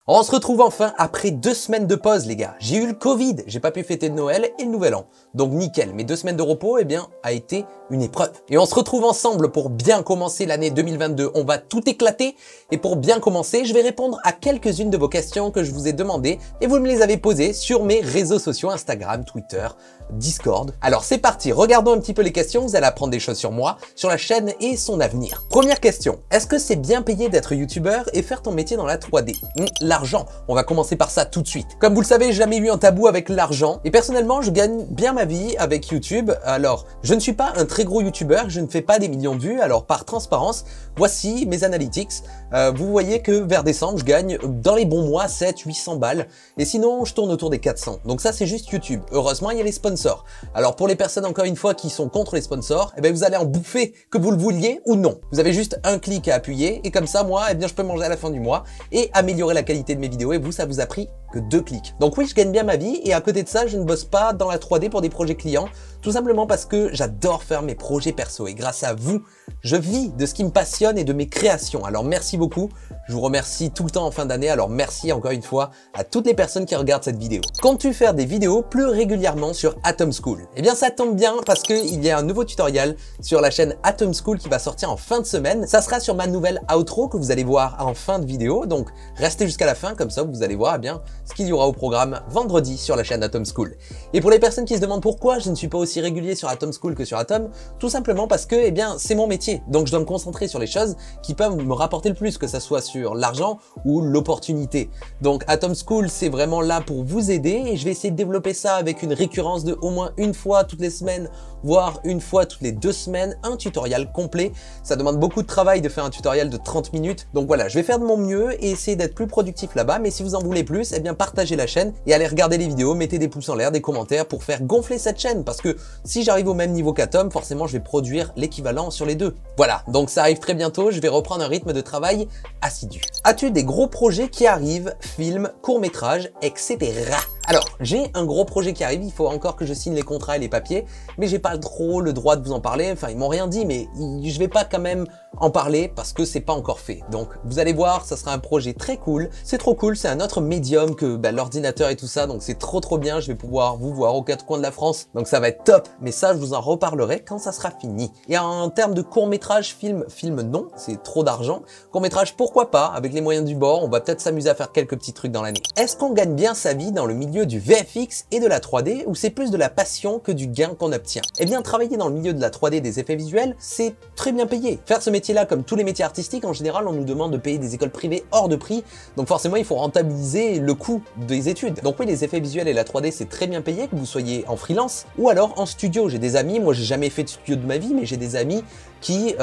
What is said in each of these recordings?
On se retrouve enfin après 2 semaines de pause les gars. J'ai eu le Covid, j'ai pas pu fêter de Noël et le Nouvel An. Donc nickel, mes 2 semaines de repos a été une épreuve. Et on se retrouve ensemble pour bien commencer l'année 2022. On va tout éclater et pour bien commencer, je vais répondre à quelques-unes de vos questions que je vous ai demandées et vous me les avez posées sur mes réseaux sociaux, Instagram, Twitter, Discord. Alors c'est parti, regardons un petit peu les questions, vous allez apprendre des choses sur moi, sur la chaîne et son avenir. Première question, est-ce que c'est bien payé d'être youtubeur et faire ton métier dans la 3D? L'argent, on va commencer par ça tout de suite. Comme vous le savez, j'ai jamais eu un tabou avec l'argent et personnellement, je gagne bien ma vie avec YouTube. Alors, je ne suis pas un très gros youtubeur, je ne fais pas des millions de vues, alors par transparence, voici mes analytics. Vous voyez que vers décembre, je gagne dans les bons mois 700-800 balles et sinon, je tourne autour des 400. Donc ça, c'est juste YouTube. Heureusement, il y a les sponsors. Alors pour les personnes, encore une fois, qui sont contre les sponsors, vous allez en bouffer que vous le vouliez ou non. Vous avez juste un clic à appuyer et comme ça, moi, je peux manger à la fin du mois et améliorer la qualité de mes vidéos et vous, ça vous a pris que 2 clics. Donc oui, je gagne bien ma vie et à côté de ça, je ne bosse pas dans la 3D pour des projets clients, tout simplement parce que j'adore faire mes projets perso et grâce à vous, je vis de ce qui me passionne et de mes créations. Alors merci beaucoup, je vous remercie tout le temps en fin d'année, alors merci encore une fois à toutes les personnes qui regardent cette vidéo. Comptes-tu faire des vidéos plus régulièrement sur Atom School? Eh bien ça tombe bien parce qu'il y a un nouveau tutoriel sur la chaîne Atom School qui va sortir en fin de semaine. Ça sera sur ma nouvelle outro que vous allez voir en fin de vidéo, donc restez jusqu'à la fin, comme ça vous allez voir ce qu'il y aura au programme vendredi sur la chaîne Atom School. Et pour les personnes qui se demandent pourquoi je ne suis pas aussi régulier sur Atom School que sur Atom, tout simplement parce que c'est mon métier, donc je dois me concentrer sur les choses qui peuvent me rapporter le plus, que ça soit sur l'argent ou l'opportunité. Donc Atom School, c'est vraiment là pour vous aider et je vais essayer de développer ça avec une récurrence de au moins une fois toutes les semaines, voire une fois toutes les 2 semaines, un tutoriel complet. Ça demande beaucoup de travail de faire un tutoriel de 30 minutes, donc voilà, je vais faire de mon mieux et essayer d'être plus productif là-bas, mais si vous en voulez plus, partagez la chaîne et allez regarder les vidéos, mettez des pouces en l'air, des commentaires pour faire gonfler cette chaîne, parce que si j'arrive au même niveau qu'Atom, forcément je vais produire l'équivalent sur les deux. Voilà, donc ça arrive très bientôt, je vais reprendre un rythme de travail assidu. As-tu des gros projets qui arrivent, films, courts-métrages, etc. Alors, j'ai un gros projet qui arrive, il faut encore que je signe les contrats et les papiers, mais j'ai pas trop le droit de vous en parler, enfin ils m'ont rien dit, mais je vais pas quand même en parler parce que c'est pas encore fait. Donc vous allez voir, ça sera un projet très cool, c'est trop cool, c'est un autre médium que l'ordinateur et tout ça, donc c'est trop bien, je vais pouvoir vous voir aux 4 coins de la France, donc ça va être top, mais ça je vous en reparlerai quand ça sera fini. Et en termes de court-métrage, film non, c'est trop d'argent, court-métrage pourquoi pas, avec les moyens du bord, on va peut-être s'amuser à faire quelques petits trucs dans l'année. Est-ce qu'on gagne bien sa vie dans le milieu du VFX et de la 3D ou c'est plus de la passion que du gain qu'on obtient? Eh bien, travailler dans le milieu de la 3D des effets visuels, c'est très bien payé. Faire ce métier-là, comme tous les métiers artistiques, en général, on nous demande de payer des écoles privées hors de prix, donc forcément, il faut rentabiliser le coût des études. Donc oui, les effets visuels et la 3D, c'est très bien payé, que vous soyez en freelance ou alors en studio. J'ai des amis, moi j'ai jamais fait de studio de ma vie, mais j'ai des amis qui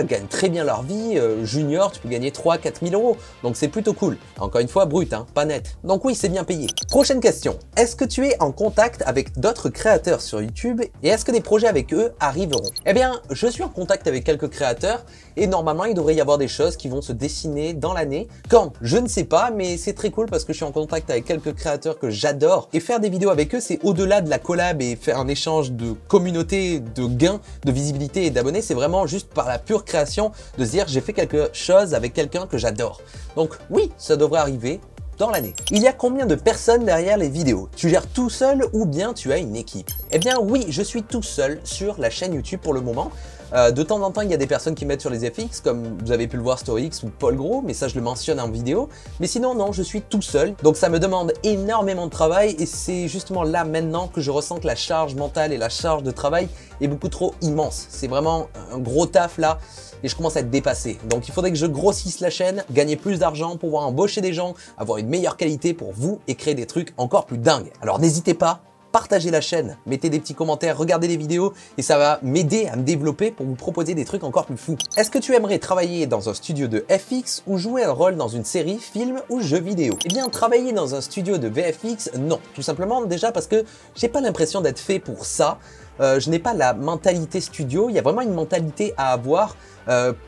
gagnent très bien leur vie. Junior, tu peux gagner 3-4 000 €, donc c'est plutôt cool. Encore une fois, brut, pas net. Donc oui, c'est bien payé. Prochaine question. Est-ce que tu es en contact avec d'autres créateurs sur YouTube et est-ce que des projets avec eux arriveront? Eh bien, je suis en contact avec quelques créateurs et normalement, il devrait y avoir des choses qui vont se dessiner dans l'année. Quand? Je ne sais pas, mais c'est très cool parce que je suis en contact avec quelques créateurs que j'adore et faire des vidéos avec eux, c'est au-delà de la collab et faire un échange de communauté, de gains, de visibilité et d'abonnés, c'est vraiment juste par la pure création de se dire j'ai fait quelque chose avec quelqu'un que j'adore. Donc oui, ça devrait arriver dans l'année. Il y a combien de personnes derrière les vidéos? Tu gères tout seul ou bien tu as une équipe? Eh bien oui, je suis tout seul sur la chaîne YouTube pour le moment. De temps en temps, il y a des personnes qui mettent sur les FX, comme vous avez pu le voir StoryX ou Paul Gros, mais ça je le mentionne en vidéo. Mais sinon, non, je suis tout seul. Donc ça me demande énormément de travail et c'est justement là maintenant que je ressens que la charge mentale et la charge de travail est beaucoup trop immense. C'est vraiment un gros taf là et je commence à être dépassé. Donc il faudrait que je grossisse la chaîne, gagner plus d'argent, pouvoir embaucher des gens, avoir une meilleure qualité pour vous et créer des trucs encore plus dingues. Alors n'hésitez pas, partagez la chaîne, mettez des petits commentaires, regardez les vidéos et ça va m'aider à me développer pour vous proposer des trucs encore plus fous. Est-ce que tu aimerais travailler dans un studio de FX ou jouer un rôle dans une série, film ou jeu vidéo? Eh bien, travailler dans un studio de VFX, non. Tout simplement déjà parce que j'ai pas l'impression d'être fait pour ça. Je n'ai pas la mentalité studio, il y a vraiment une mentalité à avoir.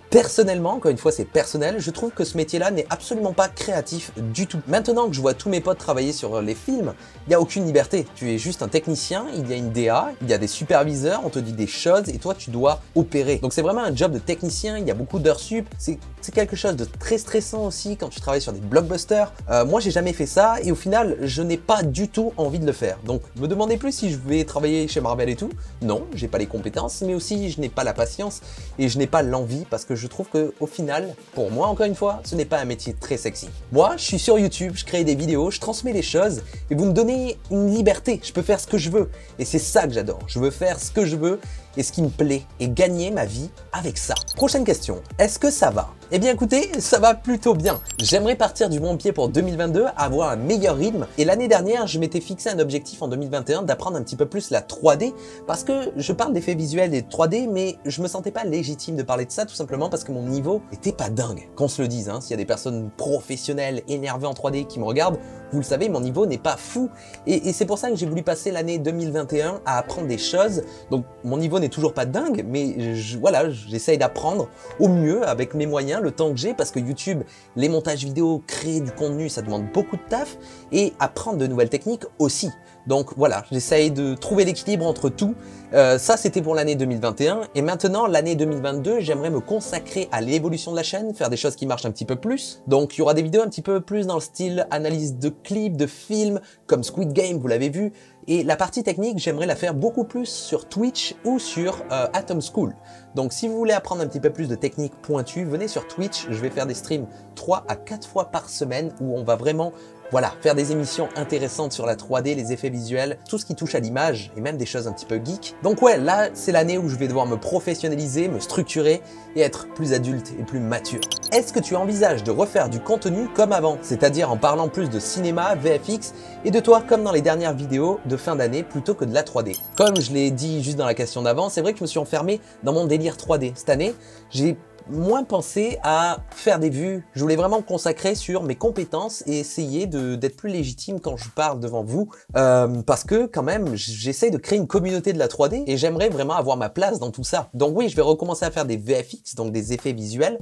Personnellement, encore une fois c'est personnel, je trouve que ce métier-là n'est absolument pas créatif du tout. Maintenant que je vois tous mes potes travailler sur les films, il n'y a aucune liberté. Tu es juste un technicien, il y a une DA, il y a des superviseurs, on te dit des choses et toi tu dois opérer. Donc c'est vraiment un job de technicien, il y a beaucoup d'heures sup, c'est C'est quelque chose de très stressant aussi quand tu travailles sur des blockbusters. Moi, j'ai jamais fait ça et au final, je n'ai pas du tout envie de le faire. Donc, me demandez plus si je vais travailler chez Marvel et tout. Non, j'ai pas les compétences, mais aussi je n'ai pas la patience et je n'ai pas l'envie parce que je trouve que au final, pour moi, encore une fois, ce n'est pas un métier très sexy. Moi, je suis sur YouTube, je crée des vidéos, je transmets les choses et vous me donnez une liberté. Je peux faire ce que je veux et c'est ça que j'adore. Je veux faire ce que je veux et ce qui me plaît et gagner ma vie avec ça. Prochaine question, est-ce que ça va? Eh bien écoutez, ça va plutôt bien. J'aimerais partir du bon pied pour 2022, avoir un meilleur rythme et l'année dernière, je m'étais fixé un objectif en 2021 d'apprendre un petit peu plus la 3D parce que je parle d'effets visuels et de 3D mais je me sentais pas légitime de parler de ça tout simplement parce que mon niveau était pas dingue. Qu'on se le dise, hein, s'il y a des personnes professionnelles énervées en 3D qui me regardent, vous le savez, mon niveau n'est pas fou et c'est pour ça que j'ai voulu passer l'année 2021 à apprendre des choses. Donc mon niveau n'est toujours pas dingue mais voilà, j'essaye d'apprendre au mieux avec mes moyens, le temps que j'ai parce que YouTube, les montages vidéo, créer du contenu, ça demande beaucoup de taf et apprendre de nouvelles techniques aussi. Donc voilà, j'essaye de trouver l'équilibre entre tout. Ça, c'était pour l'année 2021. Et maintenant, l'année 2022, j'aimerais me consacrer à l'évolution de la chaîne, faire des choses qui marchent un petit peu plus. Donc, il y aura des vidéos un petit peu plus dans le style analyse de clips, de films, comme Squid Game, vous l'avez vu. Et la partie technique, j'aimerais la faire beaucoup plus sur Twitch ou sur Atom School. Donc, si vous voulez apprendre un petit peu plus de techniques pointues, venez sur Twitch. Je vais faire des streams 3 à 4 fois par semaine où on va vraiment voilà, faire des émissions intéressantes sur la 3D, les effets visuels, tout ce qui touche à l'image et même des choses un petit peu geek. Donc ouais, là, c'est l'année où je vais devoir me professionnaliser, me structurer et être plus adulte et plus mature. Est-ce que tu envisages de refaire du contenu comme avant, c'est-à-dire en parlant plus de cinéma, VFX et de toi comme dans les dernières vidéos de fin d'année plutôt que de la 3D? Comme je l'ai dit juste dans la question d'avant, c'est vrai que je me suis enfermé dans mon délire 3D. Cette année, j'ai moins pensé à faire des vues. Je voulais vraiment me consacrer sur mes compétences et essayer d'être plus légitime quand je parle devant vous parce que quand même j'essaye de créer une communauté de la 3D et j'aimerais vraiment avoir ma place dans tout ça. Donc oui, je vais recommencer à faire des VFX, donc des effets visuels,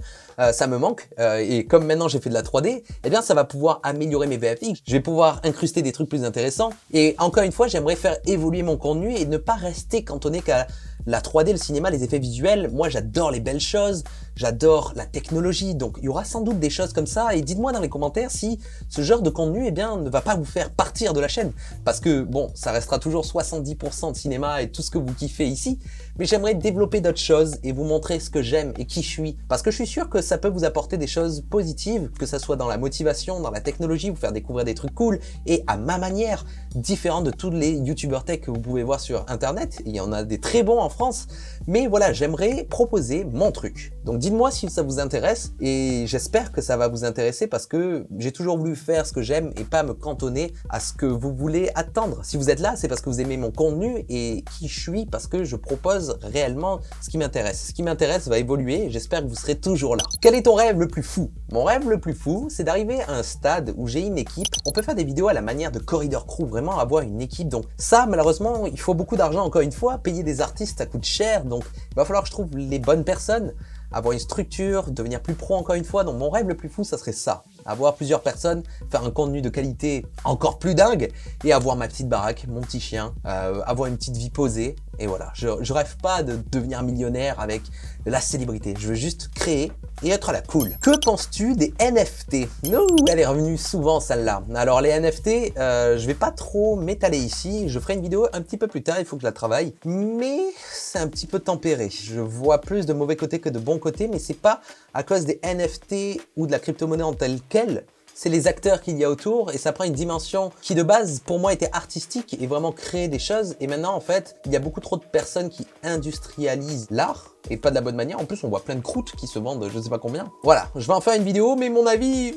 ça me manque et comme maintenant j'ai fait de la 3D, eh bien ça va pouvoir améliorer mes VFX, je vais pouvoir incruster des trucs plus intéressants et encore une fois j'aimerais faire évoluer mon contenu et ne pas rester cantonné qu'à la 3D, le cinéma, les effets visuels. Moi j'adore les belles choses, j'adore la technologie, donc il y aura sans doute des choses comme ça et dites-moi dans les commentaires si ce genre de contenu eh bien, ne va pas vous faire partir de la chaîne parce que bon, ça restera toujours 70% de cinéma et tout ce que vous kiffez ici, mais j'aimerais développer d'autres choses et vous montrer ce que j'aime et qui je suis parce que je suis sûr que ça peut vous apporter des choses positives, que ça soit dans la motivation, dans la technologie, vous faire découvrir des trucs cool et à ma manière, différente de tous les youtubeurs tech que vous pouvez voir sur internet. Il y en a des très bons en France, mais voilà, j'aimerais proposer mon truc. Donc dites-moi si ça vous intéresse et j'espère que ça va vous intéresser parce que j'ai toujours voulu faire ce que j'aime et pas me cantonner à ce que vous voulez attendre. Si vous êtes là, c'est parce que vous aimez mon contenu et qui je suis parce que je propose réellement ce qui m'intéresse. Ce qui m'intéresse va évoluer et j'espère que vous serez toujours là. Quel est ton rêve le plus fou? Mon rêve le plus fou, c'est d'arriver à un stade où j'ai une équipe. On peut faire des vidéos à la manière de Corridor Crew, vraiment avoir une équipe. Donc ça, malheureusement, il faut beaucoup d'argent encore une fois. Payer des artistes, ça coûte cher. Donc il va falloir que je trouve les bonnes personnes, avoir une structure, devenir plus pro encore une fois. Donc mon rêve le plus fou, ça serait ça. Avoir plusieurs personnes, faire un contenu de qualité encore plus dingue et avoir ma petite baraque, mon petit chien, avoir une petite vie posée. Et voilà, je rêve pas de devenir millionnaire avec la célébrité. Je veux juste créer et être à la cool. Que penses-tu des NFT? Elle est revenue souvent celle-là. Alors les NFT, je vais pas trop m'étaler ici. Je ferai une vidéo un petit peu plus tard, il faut que je la travaille. Mais c'est un petit peu tempéré. Je vois plus de mauvais côtés que de bons côtés, mais c'est pas à cause des NFT ou de la crypto-monnaie en telle quelle. C'est les acteurs qu'il y a autour et ça prend une dimension qui de base pour moi était artistique et vraiment créer des choses et maintenant en fait il y a beaucoup trop de personnes qui industrialisent l'art et pas de la bonne manière. En plus on voit plein de croûtes qui se vendent je sais pas combien. Voilà, je vais en faire une vidéo mais mon avis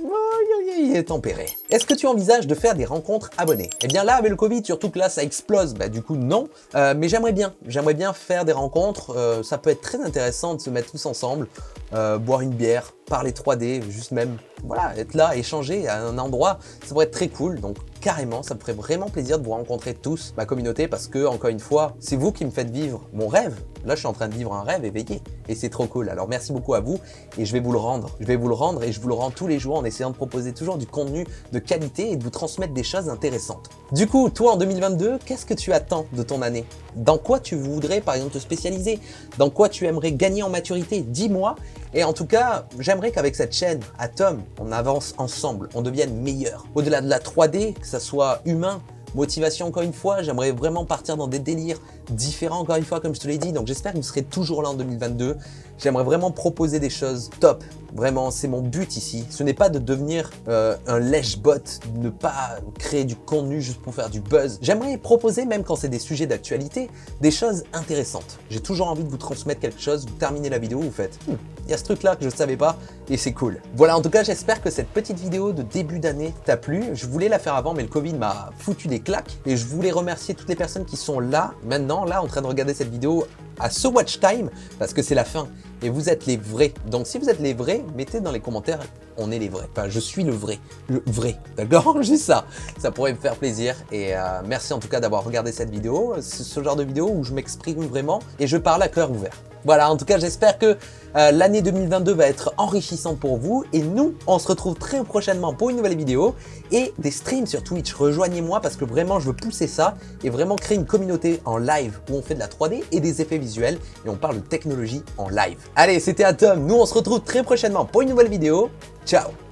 il est tempéré. Est-ce que tu envisages de faire des rencontres abonnées? Eh bien là avec le Covid surtout que là ça explose, bah du coup non, mais j'aimerais bien faire des rencontres, ça peut être très intéressant de se mettre tous ensemble, boire une bière, parler 3D, juste même voilà, être là, échanger à un endroit, ça pourrait être très cool. Donc carrément, ça me ferait vraiment plaisir de vous rencontrer tous, ma communauté, parce que encore une fois, c'est vous qui me faites vivre mon rêve. Là, je suis en train de vivre un rêve éveillé et c'est trop cool. Alors merci beaucoup à vous et je vais vous le rendre. Je vais vous le rendre et je vous le rends tous les jours en essayant de proposer toujours du contenu de qualité et de vous transmettre des choses intéressantes. Du coup, toi en 2022, qu'est-ce que tu attends de ton année? Dans quoi tu voudrais par exemple te spécialiser? Dans quoi tu aimerais gagner en maturité? Dis-moi Et en tout cas, j'aimerais qu'avec cette chaîne, Atom, on avance ensemble, on devienne meilleur. Au-delà de la 3D, que ça soit humain, motivation encore une fois, j'aimerais vraiment partir dans des délires différents encore une fois comme je te l'ai dit, donc j'espère que vous serez toujours là en 2022. J'aimerais vraiment proposer des choses top, vraiment c'est mon but ici. Ce n'est pas de devenir un lèche-bot, de ne pas créer du contenu juste pour faire du buzz. J'aimerais proposer, même quand c'est des sujets d'actualité, des choses intéressantes. J'ai toujours envie de vous transmettre quelque chose, vous terminez la vidéo, vous faites il y a ce truc là que je ne savais pas et c'est cool. Voilà, en tout cas j'espère que cette petite vidéo de début d'année t'a plu. Je voulais la faire avant mais le Covid m'a foutu des claques et je voulais remercier toutes les personnes qui sont là, maintenant, là en train de regarder cette vidéo à ce watch time parce que c'est la fin et vous êtes les vrais. Donc si vous êtes les vrais, mettez dans les commentaires on est les vrais. Enfin je suis le vrai, d'accord? Juste ça pourrait me faire plaisir et merci en tout cas d'avoir regardé cette vidéo. C'est ce genre de vidéo où je m'exprime vraiment et je parle à cœur ouvert. Voilà, en tout cas j'espère que l'année 2022 va être enrichissante pour vous et nous on se retrouve très prochainement pour une nouvelle vidéo et des streams sur Twitch. Rejoignez-moi parce que vraiment je veux pousser ça et vraiment créer une communauté en live où on fait de la 3D et des effets visuels et on parle de technologie en live. Allez, c'était Atom, nous on se retrouve très prochainement pour une nouvelle vidéo. Ciao!